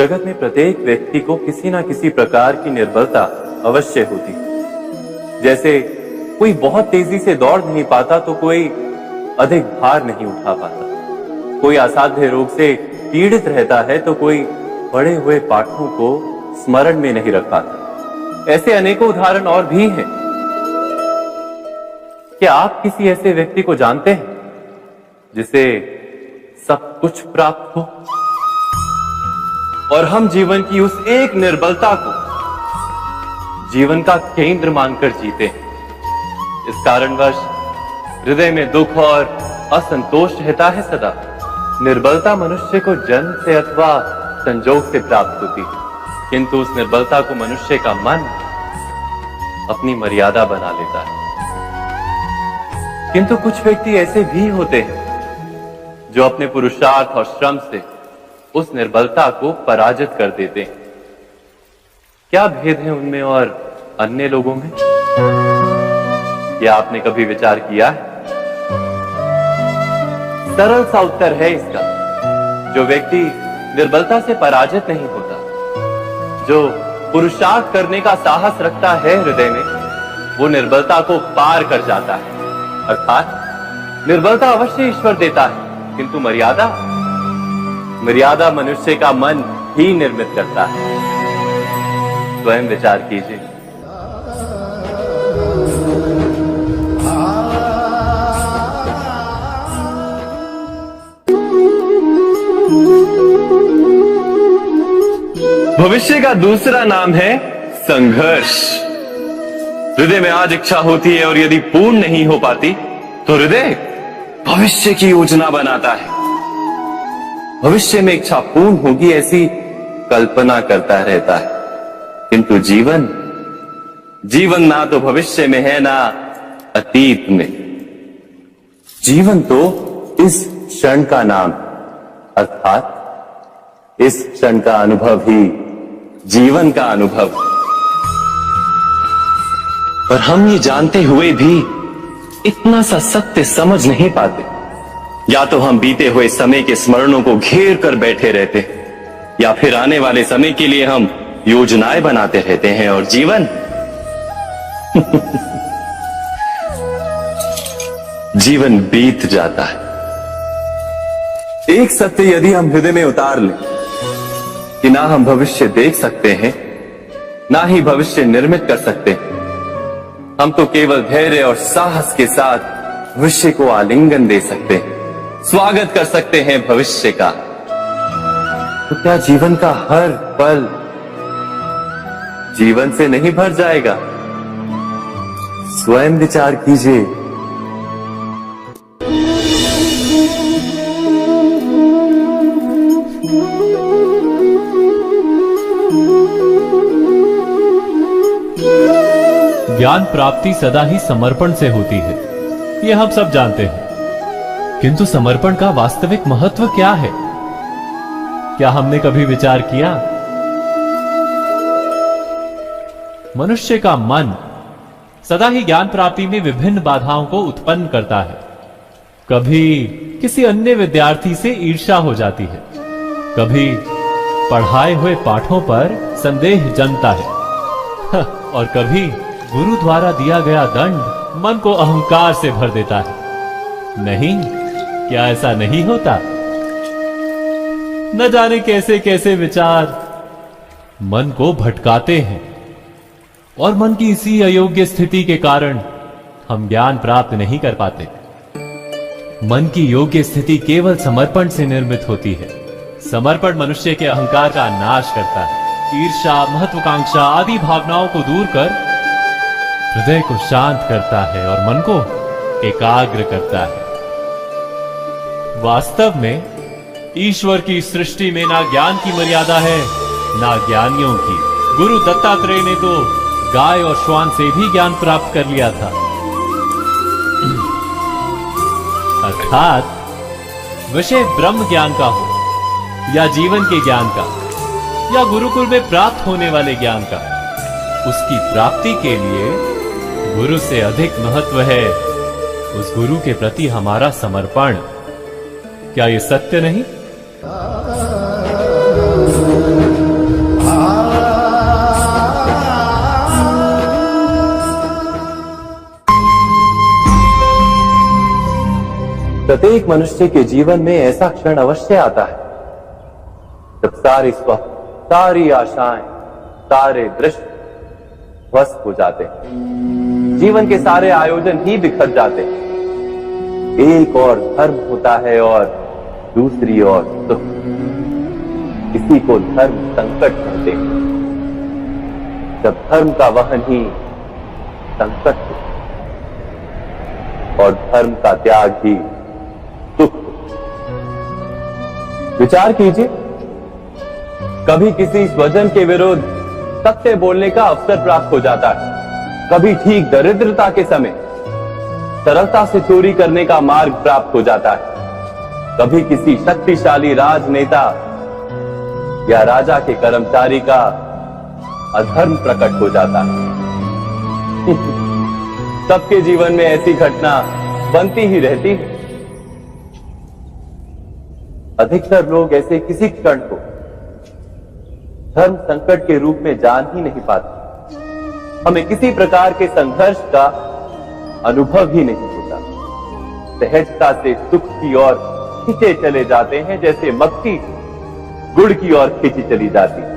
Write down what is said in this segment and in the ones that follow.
जगत में प्रत्येक व्यक्ति को किसी ना किसी प्रकार की निर्बलता अवश्य होती। जैसे कोई बहुत तेजी से दौड़ नहीं पाता तो कोई अधिक भार नहीं उठा पाता, कोई असाध्य रोग से पीड़ित रहता है तो कोई पढ़े हुए पाठों को स्मरण में नहीं रख पाता। ऐसे अनेकों उदाहरण और भी हैं। क्या आप किसी ऐसे व्यक्ति को जानते हैं जिसे सब कुछ प्राप्त हो और हम जीवन की उस एक निर्बलता को जीवन का केंद्र मानकर जीते हैं? इस कारणवश हृदय में दुख और असंतोष रहता है सदा। निर्बलता मनुष्य को जन्म से अथवा संजोग से प्राप्त होती है, किंतु उस निर्बलता को मनुष्य का मन अपनी मर्यादा बना लेता है। किंतु कुछ व्यक्ति ऐसे भी होते हैं जो अपने पुरुषार्थ और श्रम से उस निर्बलता को पराजित कर देते हैं। क्या भेद है उनमें और अन्य लोगों में? क्या आपने कभी विचार किया है? सरल सा उत्तर है इसका। जो व्यक्ति निर्बलता से पराजित नहीं होता, जो पुरुषार्थ करने का साहस रखता है हृदय में, वो निर्बलता को पार कर जाता है। अर्थात निर्बलता अवश्य ईश्वर देता है, किंतु मर्यादा मनुष्य का मन ही निर्मित करता है। स्वयं विचार कीजिए। भविष्य का दूसरा नाम है संघर्ष। हृदय में आज इच्छा होती है और यदि पूर्ण नहीं हो पाती तो हृदय भविष्य की योजना बनाता है। भविष्य में इच्छा पूर्ण होगी ऐसी कल्पना करता रहता है, किंतु जीवन ना तो भविष्य में है ना अतीत में। जीवन तो इस क्षण का नाम, अर्थात इस क्षण का अनुभव ही जीवन का अनुभव। पर हम ये जानते हुए भी इतना सा सत्य समझ नहीं पाते। या तो हम बीते हुए समय के स्मरणों को घेर कर बैठे रहते, या फिर आने वाले समय के लिए हम योजनाएं बनाते रहते हैं और जीवन जीवन बीत जाता है। एक सत्य यदि हम हृदय में उतार लें कि ना हम भविष्य देख सकते हैं, ना ही भविष्य निर्मित कर सकते हैं, हम तो केवल धैर्य और साहस के साथ भविष्य को आलिंगन दे सकते हैं, स्वागत कर सकते हैं भविष्य का। तो क्या जीवन का हर पल जीवन से नहीं भर जाएगा? स्वयं विचार कीजिए। ज्ञान प्राप्ति सदा ही समर्पण से होती है, ये हम सब जानते हैं। किंतु समर्पण का वास्तविक महत्व क्या है? क्या हमने कभी विचार किया? मनुष्य का मन सदा ही ज्ञान प्राप्ति में विभिन्न बाधाओं को उत्पन्न करता है। कभी किसी अन्य विद्यार्थी से ईर्ष्या हो जाती है, कभी पढ़ाए हुए पाठों पर संदेह जमता है और कभी गुरु द्वारा दिया गया दंड मन को अहंकार से भर देता है। नहीं, क्या ऐसा नहीं होता? न जाने कैसे कैसे विचार मन को भटकाते हैं और मन की इसी अयोग्य स्थिति के कारण हम ज्ञान प्राप्त नहीं कर पाते। मन की योग्य स्थिति केवल समर्पण से निर्मित होती है। समर्पण मनुष्य के अहंकार का नाश करता है, ईर्ष्या, महत्वाकांक्षा आदि भावनाओं को दूर कर हृदय को शांत करता है और मन को एकाग्र करता है। वास्तव में ईश्वर की सृष्टि में ना ज्ञान की मर्यादा है ना ज्ञानियों की। गुरु दत्तात्रेय ने तो गाय और श्वान से भी ज्ञान प्राप्त कर लिया था। अर्थात विषय ब्रह्म ज्ञान का हो या जीवन के ज्ञान का या गुरुकुल में प्राप्त होने वाले ज्ञान का, उसकी प्राप्ति के लिए गुरु से अधिक महत्व है उस गुरु के प्रति हमारा समर्पण। क्या ये सत्य नहीं? प्रत्येक मनुष्य के जीवन में ऐसा क्षण अवश्य आता है जब सारे स्वप्न, सारी आशाएं, सारे दृश्य ध्वस्त हो जाते हैं। जीवन के सारे आयोजन ही बिखर जाते हैं। एक और धर्म होता है और दूसरी ओर सुख। इसी को धर्म संकट कहते हैं। जब धर्म का वहन ही संकट हो और धर्म का त्याग ही सुख। विचार कीजिए, कभी किसी स्वजन के विरुद्ध सत्य बोलने का अवसर प्राप्त हो जाता है, कभी ठीक दरिद्रता के समय सरलता से चोरी करने का मार्ग प्राप्त हो जाता है, कभी किसी शक्तिशाली राजनेता या राजा के कर्मचारी का अधर्म प्रकट हो जाता है। सबके जीवन में ऐसी घटना बनती ही रहती है। अधिकतर लोग ऐसे किसी क्षण को धर्म संकट के रूप में जान ही नहीं पाते। हमें किसी प्रकार के संघर्ष का अनुभव ही नहीं होता। सहजता से सुख की ओर खींचे चले जाते हैं, जैसे मक्खी गुड़ की ओर खींची चली जाती है।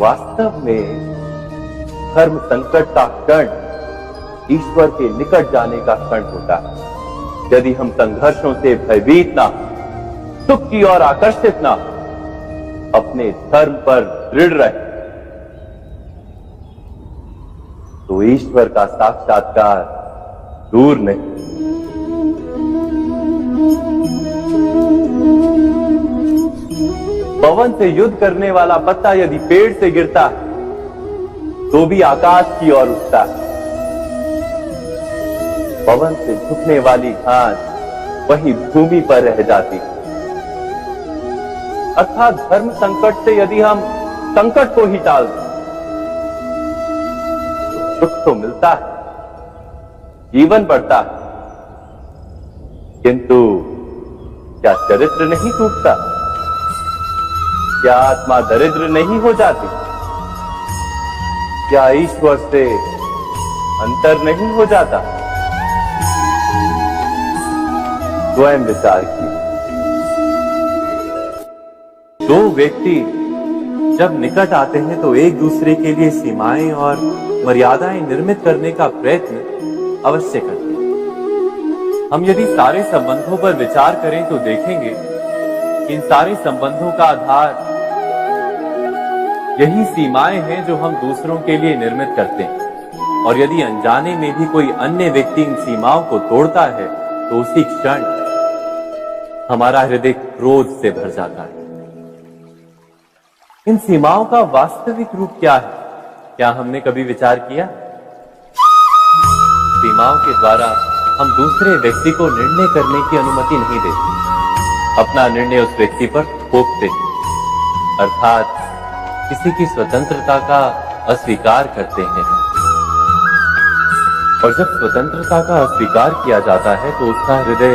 वास्तव में धर्म संकट का क्षण ईश्वर के निकट जाने का क्षण होता है। यदि हम संघर्षों से भयभीत ना, सुख की ओर आकर्षित ना, अपने धर्म पर दृढ़ रहे, तो ईश्वर का साक्षात्कार दूर नहीं। पवन से युद्ध करने वाला पत्ता यदि पेड़ से गिरता है तो भी आकाश की ओर उठता है। पवन से झुकने वाली घास वही भूमि पर रह जाती है। अर्थात धर्म संकट से यदि हम संकट को ही टाल दें तो सुख तो मिलता है, जीवन बढ़ता है, किंतु क्या चरित्र नहीं टूटता? क्या आत्मा दरिद्र नहीं हो जाती? क्या ईश्वर से अंतर नहीं हो जाता? स्वयं विचार कीजिए। दो व्यक्ति जब निकट आते हैं तो एक दूसरे के लिए सीमाएं और मर्यादाएं निर्मित करने का प्रयत्न अवश्य करते हैं। हम यदि सारे संबंधों पर विचार करें तो देखेंगे कि इन सारे संबंधों का आधार यही सीमाएं हैं जो हम दूसरों के लिए निर्मित करते हैं। और यदि अनजाने में भी कोई अन्य व्यक्ति इन सीमाओं को तोड़ता है तो उसी क्षण हमारा हृदय क्रोध से भर जाता है। इन सीमाओं का वास्तविक रूप क्या है? क्या हमने कभी विचार किया? सीमाओं के द्वारा हम दूसरे व्यक्ति को निर्णय करने की अनुमति नहीं देते। अपना निर्णय उस व्यक्ति पर थोपते हैं, अर्थात किसी की स्वतंत्रता का अस्वीकार करते हैं। और जब स्वतंत्रता का अस्वीकार किया जाता है तो उसका हृदय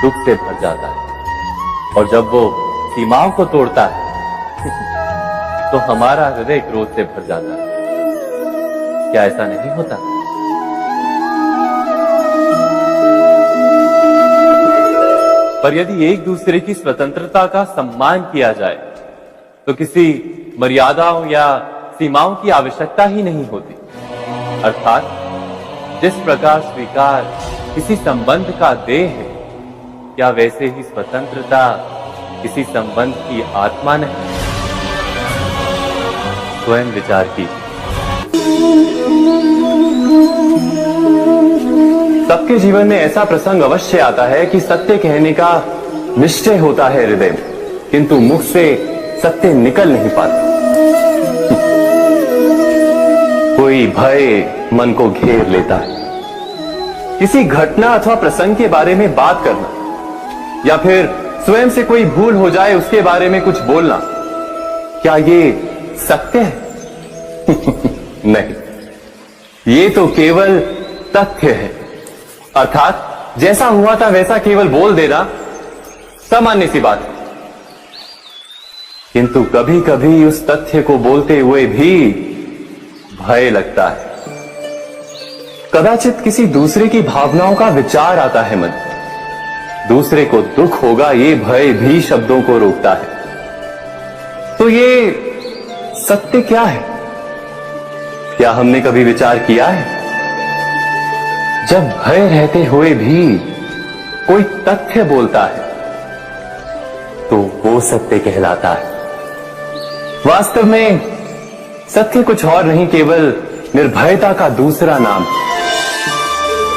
दुख से भर जाता है। और जब वो सीमाओं को तोड़ता है तो हमारा हृदय क्रोध से भर जाता है। क्या ऐसा नहीं होता? पर यदि एक दूसरे की स्वतंत्रता का सम्मान किया जाए तो किसी मर्यादाओं या सीमाओं की आवश्यकता ही नहीं होती। अर्थात जिस प्रकार स्वीकार किसी संबंध का देह है, क्या वैसे ही स्वतंत्रता किसी संबंध की आत्मा नहीं? स्वयं विचार कीजिए। सबके जीवन में ऐसा प्रसंग अवश्य आता है कि सत्य कहने का निश्चय होता है हृदय में, किंतु मुख से सत्य निकल नहीं पाता। कोई भय मन को घेर लेता है। किसी घटना अथवा प्रसंग के बारे में बात करना या फिर स्वयं से कोई भूल हो जाए उसके बारे में कुछ बोलना, क्या ये सत्य है? नहीं, ये तो केवल तथ्य है। अर्थात जैसा हुआ था वैसा केवल बोल देना सामान्य सी बात है। किंतु कभी कभी उस तथ्य को बोलते हुए भी भय लगता है। कदाचित किसी दूसरे की भावनाओं का विचार आता है मन, दूसरे को दुख होगा ये भय भी शब्दों को रोकता है। तो ये सत्य क्या है? क्या हमने कभी विचार किया है? जब भय रहते हुए भी कोई तथ्य बोलता है तो वो सत्य कहलाता है। वास्तव में सत्य कुछ और नहीं, केवल निर्भयता का दूसरा नाम है।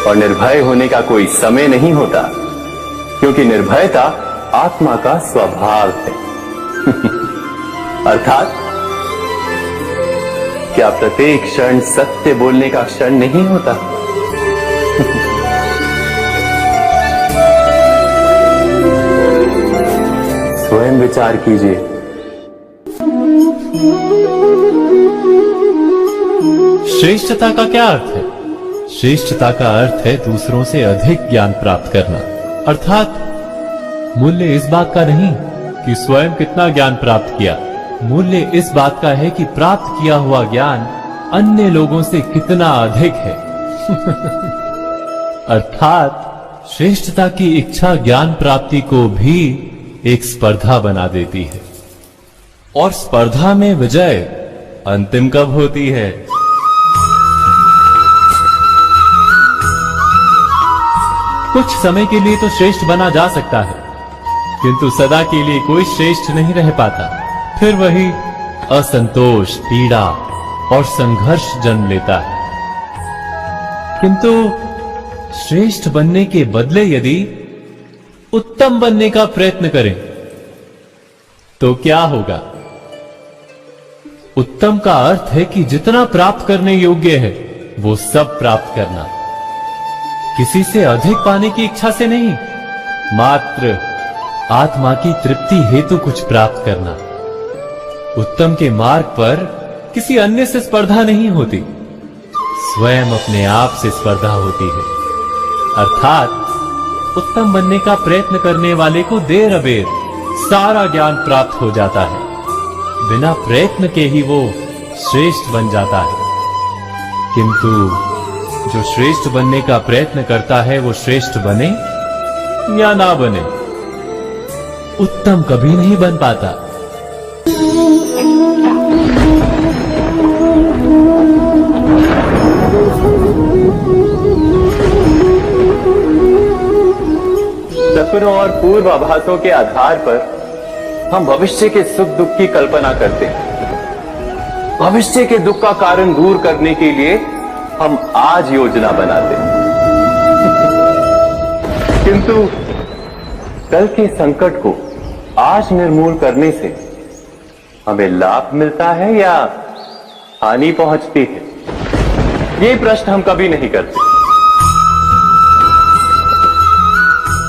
और निर्भय होने का कोई समय नहीं होता, क्योंकि निर्भयता आत्मा का स्वभाव है। अर्थात क्या प्रत्येक क्षण सत्य बोलने का क्षण नहीं होता? स्वयं विचार कीजिए। श्रेष्ठता का क्या अर्थ है? श्रेष्ठता का अर्थ है दूसरों से अधिक ज्ञान प्राप्त करना। अर्थात मूल्य इस बात का नहीं कि स्वयं कितना ज्ञान प्राप्त किया, मूल्य इस बात का है कि प्राप्त किया हुआ ज्ञान अन्य लोगों से कितना अधिक है। अर्थात श्रेष्ठता की इच्छा ज्ञान प्राप्ति को भी एक स्पर्धा बना देती है। और स्पर्धा में विजय अंतिम कब होती है? कुछ समय के लिए तो श्रेष्ठ बना जा सकता है, किंतु सदा के लिए कोई श्रेष्ठ नहीं रह पाता। फिर वही असंतोष, पीड़ा और संघर्ष जन्म लेता है। किंतु श्रेष्ठ बनने के बदले यदि उत्तम बनने का प्रयत्न करें तो क्या होगा? उत्तम का अर्थ है कि जितना प्राप्त करने योग्य है वो सब प्राप्त करना, किसी से अधिक पाने की इच्छा से नहीं, मात्र आत्मा की तृप्ति हेतु कुछ प्राप्त करना। उत्तम के मार्ग पर किसी अन्य से स्पर्धा नहीं होती, स्वयं अपने आप से स्पर्धा होती है। अर्थात उत्तम बनने का प्रयत्न करने वाले को देर अबेर सारा ज्ञान प्राप्त हो जाता है, बिना प्रयत्न के ही वो श्रेष्ठ बन जाता है। किंतु जो श्रेष्ठ बनने का प्रयत्न करता है वो श्रेष्ठ बने या ना बने, उत्तम कभी नहीं बन पाता। सपनों और पूर्वाभासों के आधार पर हम भविष्य के सुख दुख की कल्पना करते हैं। भविष्य के दुख का कारण दूर करने के लिए हम आज योजना बनाते हैं। किंतु कल के संकट को आज निर्मूल करने से हमें लाभ मिलता है या हानि पहुंचती है? ये प्रश्न हम कभी नहीं करते।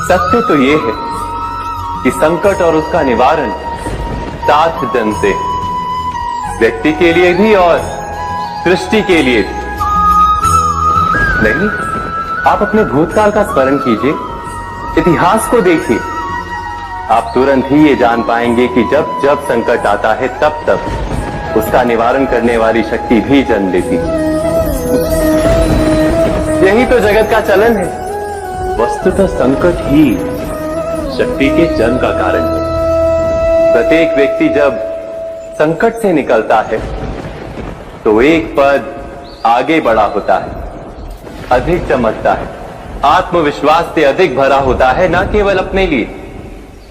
सत्य तो ये है कि संकट और उसका निवारण साथ जन से, व्यक्ति के लिए भी और सृष्टि के लिए भी। नहीं, आप अपने भूतकाल का स्मरण कीजिए, इतिहास को देखिए, आप तुरंत ही ये जान पाएंगे कि जब जब संकट आता है तब तब उसका निवारण करने वाली शक्ति भी जन्म लेती है। यही तो जगत का चलन है। वस्तुतः संकट ही शक्ति के जन्म का कारण है। प्रत्येक व्यक्ति जब संकट से निकलता है तो एक पद आगे बढ़ा होता है, अधिक चमकता है, आत्मविश्वास से अधिक भरा होता है, न केवल अपने लिए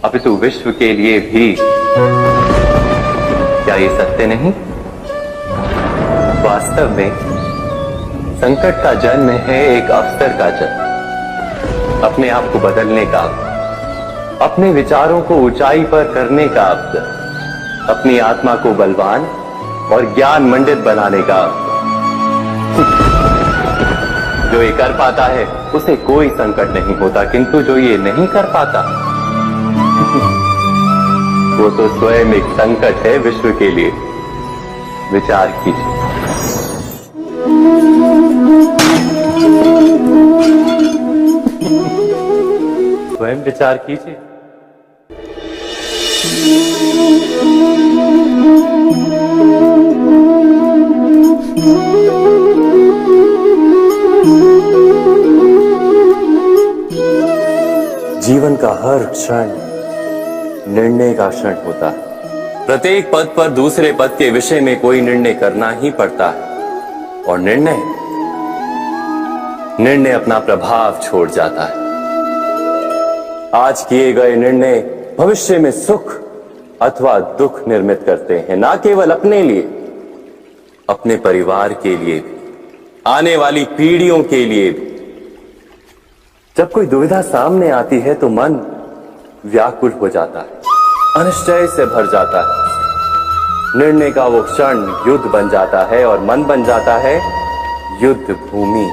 अपितु विश्व के लिए भी। क्या ये सत्य नहीं? वास्तव में संकट का जन्म है एक अवसर का जन्म, अपने आप को बदलने का, अपने विचारों को ऊंचाई पर करने का अवसर, अपनी आत्मा को बलवान और ज्ञान मंडित बनाने का अवसर। जो ये कर पाता है उसे कोई संकट नहीं होता, किंतु जो ये नहीं कर पाता वो तो स्वयं एक संकट है विश्व के लिए। विचार कीजिए। स्वयं विचार कीजिए। का हर क्षण निर्णय का क्षण होता है। प्रत्येक पद पर दूसरे पद के विषय में कोई निर्णय करना ही पड़ता है और निर्णय अपना प्रभाव छोड़ जाता है। आज किए गए निर्णय भविष्य में सुख अथवा दुख निर्मित करते हैं, ना केवल अपने लिए, अपने परिवार के लिए भी, आने वाली पीढ़ियों के लिए भी। जब कोई दुविधा सामने आती है तो मन व्याकुल हो जाता है, अनिश्चय से भर जाता है। निर्णय का वो क्षण युद्ध बन जाता है और मन बन जाता है युद्ध भूमि।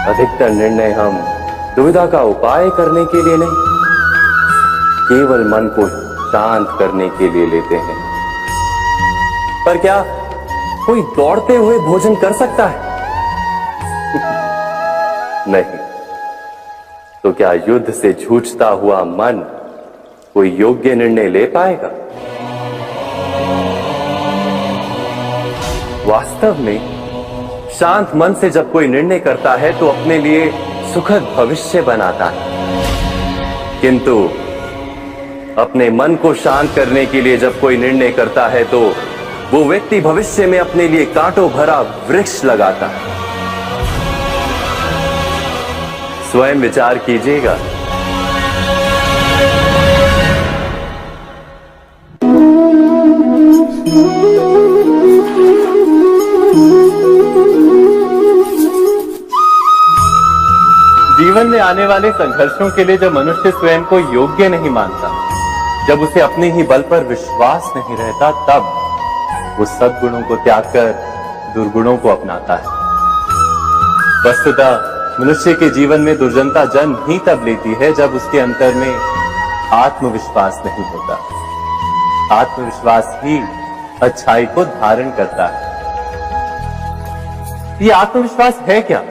अधिकतर निर्णय हम दुविधा का उपाय करने के लिए नहीं, केवल मन को शांत करने के लिए लेते हैं। पर क्या कोई दौड़ते हुए भोजन कर सकता है? नहीं। तो क्या युद्ध से जूझता हुआ मन कोई योग्य निर्णय ले पाएगा? वास्तव में शांत मन से जब कोई निर्णय करता है तो अपने लिए सुखद भविष्य बनाता है, किंतु अपने मन को शांत करने के लिए जब कोई निर्णय करता है तो वो व्यक्ति भविष्य में अपने लिए कांटों भरा वृक्ष लगाता है। स्वयं विचार कीजिएगा। जीवन में आने वाले संघर्षों के लिए जब मनुष्य स्वयं को योग्य नहीं मानता, जब उसे अपने ही बल पर विश्वास नहीं रहता, तब वो सद्गुणों को त्याग कर दुर्गुणों को अपनाता है। वस्तुतः मनुष्य के जीवन में दुर्जनता जन्म ही तब लेती है जब उसके अंतर में आत्मविश्वास नहीं होता। आत्मविश्वास ही अच्छाई को धारण करता है। ये आत्मविश्वास है क्या?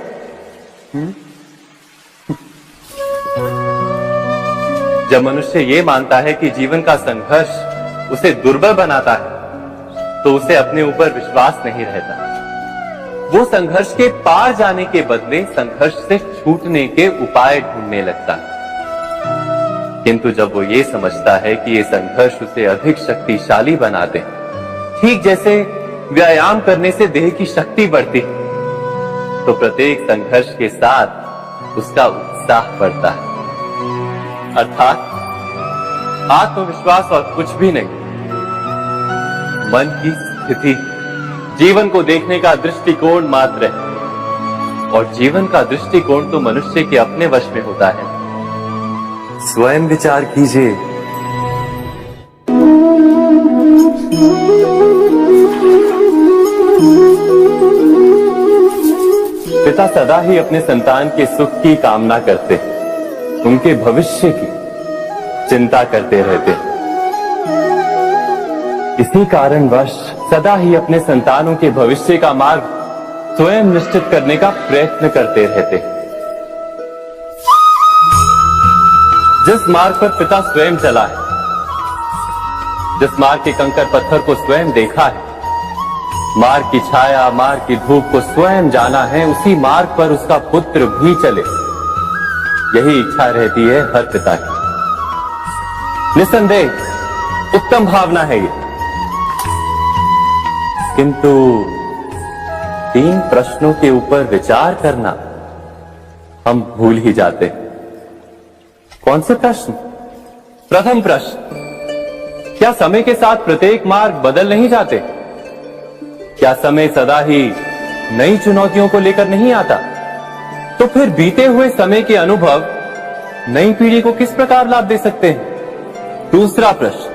जब मनुष्य ये मानता है कि जीवन का संघर्ष उसे दुर्बल बनाता है, तो उसे अपने ऊपर विश्वास नहीं रहता। वो संघर्ष के पार जाने के बदले संघर्ष से छूटने के उपाय ढूंढने लगता है। किंतु जब वो ये समझता है कि ये संघर्ष उसे अधिक शक्तिशाली बनाते, ठीक जैसे व्यायाम करने से देह की शक्ति बढ़ती, तो प्रत्येक संघर्ष के साथ उसका उत्साह बढ़ता है। अर्थात आत्मविश्वास और कुछ भी नहीं, मन की स्थिति, जीवन को देखने का दृष्टिकोण मात्र है। और जीवन का दृष्टिकोण तो मनुष्य के अपने वश में होता है। स्वयं विचार कीजिए। पिता सदा ही अपने संतान के सुख की कामना करते हैं, उनके भविष्य की चिंता करते रहते हैं। इसी कारणवश सदा ही अपने संतानों के भविष्य का मार्ग स्वयं निश्चित करने का प्रयत्न करते रहते हैं। जिस मार्ग पर पिता स्वयं चला है, जिस मार्ग के कंकर पत्थर को स्वयं देखा है, मार्ग की छाया, मार्ग की धूप को स्वयं जाना है, उसी मार्ग पर उसका पुत्र भी चले, यही इच्छा रहती है हर पिता की। निसंदेह उत्तम भावना है ये। किंतु 3 प्रश्नों के ऊपर विचार करना हम भूल ही जाते हैं। कौन से प्रश्न? प्रथम प्रश्न, क्या समय के साथ प्रत्येक मार्ग बदल नहीं जाते? क्या समय सदा ही नई चुनौतियों को लेकर नहीं आता? तो फिर बीते हुए समय के अनुभव नई पीढ़ी को किस प्रकार लाभ दे सकते हैं? दूसरा प्रश्न,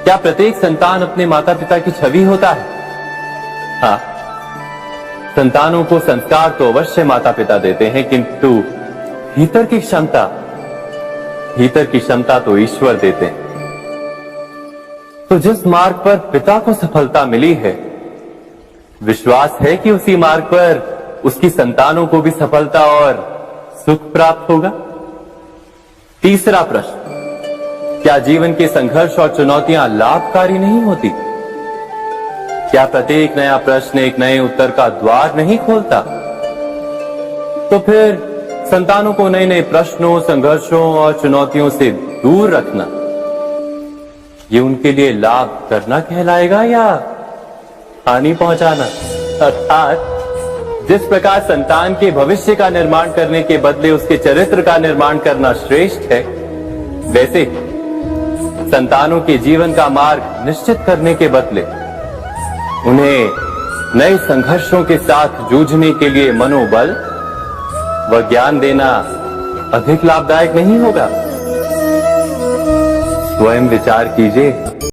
क्या प्रत्येक संतान अपने माता पिता की छवि होता है? हाँ, संतानों को संस्कार तो अवश्य माता पिता देते हैं, किंतु भीतर की क्षमता तो ईश्वर देते हैं। तो जिस मार्ग पर पिता को सफलता मिली है, विश्वास है कि उसी मार्ग पर उसकी संतानों को भी सफलता और सुख प्राप्त होगा। तीसरा प्रश्न, क्या जीवन के संघर्ष और चुनौतियां लाभकारी नहीं होती? क्या प्रत्येक नया प्रश्न एक नए उत्तर का द्वार नहीं खोलता? तो फिर संतानों को नए नए प्रश्नों, संघर्षों और चुनौतियों से दूर रखना, ये उनके लिए लाभ करना कहलाएगा या हानि पहुंचाना? अर्थात जिस प्रकार संतान के भविष्य का निर्माण करने के बदले उसके चरित्र का निर्माण करना श्रेष्ठ है, वैसे संतानों के जीवन का मार्ग निश्चित करने के बदले उन्हें नए संघर्षों के साथ जूझने के लिए मनोबल व ज्ञान देना अधिक लाभदायक नहीं होगा? स्वयं विचार कीजिए।